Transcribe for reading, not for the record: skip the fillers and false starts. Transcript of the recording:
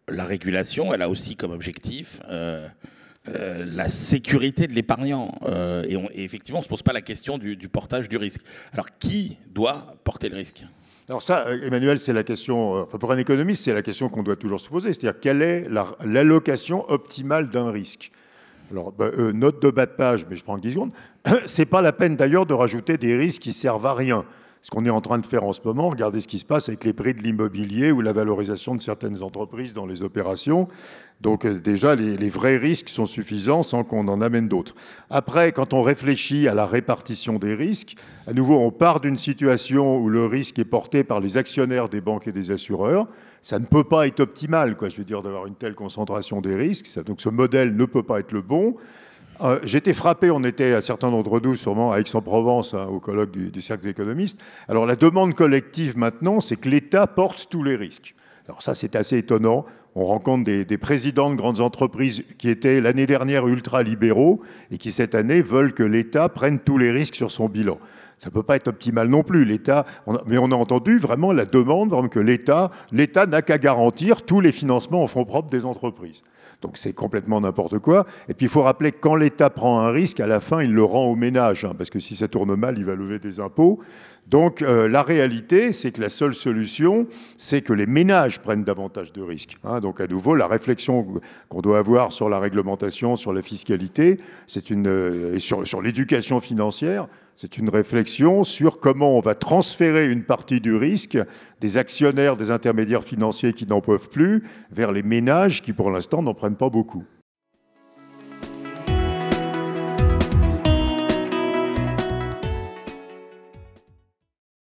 la régulation, elle a aussi comme objectif la sécurité de l'épargnant. Et effectivement, on ne se pose pas la question du portage du risque. Alors, qui doit porter le risque? Alors ça, Emmanuel, c'est la question, enfin pour un économiste, c'est la question qu'on doit toujours se poser, c'est-à-dire quelle est l'allocation optimale d'un risque? Alors, note de bas de page, mais je prends 10 secondes. C'est pas la peine d'ailleurs de rajouter des risques qui servent à rien. Ce qu'on est en train de faire en ce moment, regardez ce qui se passe avec les prix de l'immobilier ou la valorisation de certaines entreprises dans les opérations. Donc déjà, les vrais risques sont suffisants sans qu'on en amène d'autres. Après, quand on réfléchit à la répartition des risques, à nouveau, on part d'une situation où le risque est porté par les actionnaires des banques et des assureurs. Ça ne peut pas être optimal, quoi, je veux dire, d'avoir une telle concentration des risques. Donc ce modèle ne peut pas être le bon. J'étais frappé, on était, un certain nombre de nous, sûrement à Aix-en-Provence, hein, au colloque du Cercle des économistes. Alors la demande collective maintenant, c'est que l'État porte tous les risques. Alors ça, c'est assez étonnant. On rencontre des présidents de grandes entreprises qui étaient l'année dernière ultra-libéraux et qui cette année veulent que l'État prenne tous les risques sur son bilan. Ça ne peut pas être optimal non plus, l'État. Mais on a entendu vraiment la demande vraiment que l'État n'a qu'à garantir tous les financements en fonds propres des entreprises. Donc c'est complètement n'importe quoi. Et puis il faut rappeler que quand l'État prend un risque, à la fin, il le rend aux ménages, hein, parce que si ça tourne mal, il va lever des impôts. Donc la réalité, c'est que la seule solution, c'est que les ménages prennent davantage de risques, hein. Donc à nouveau, la réflexion qu'on doit avoir sur la réglementation, sur la fiscalité, et sur l'éducation financière, c'est une réflexion sur comment on va transférer une partie du risque des actionnaires, des intermédiaires financiers qui n'en peuvent plus, vers les ménages qui, pour l'instant, n'en prennent pas beaucoup.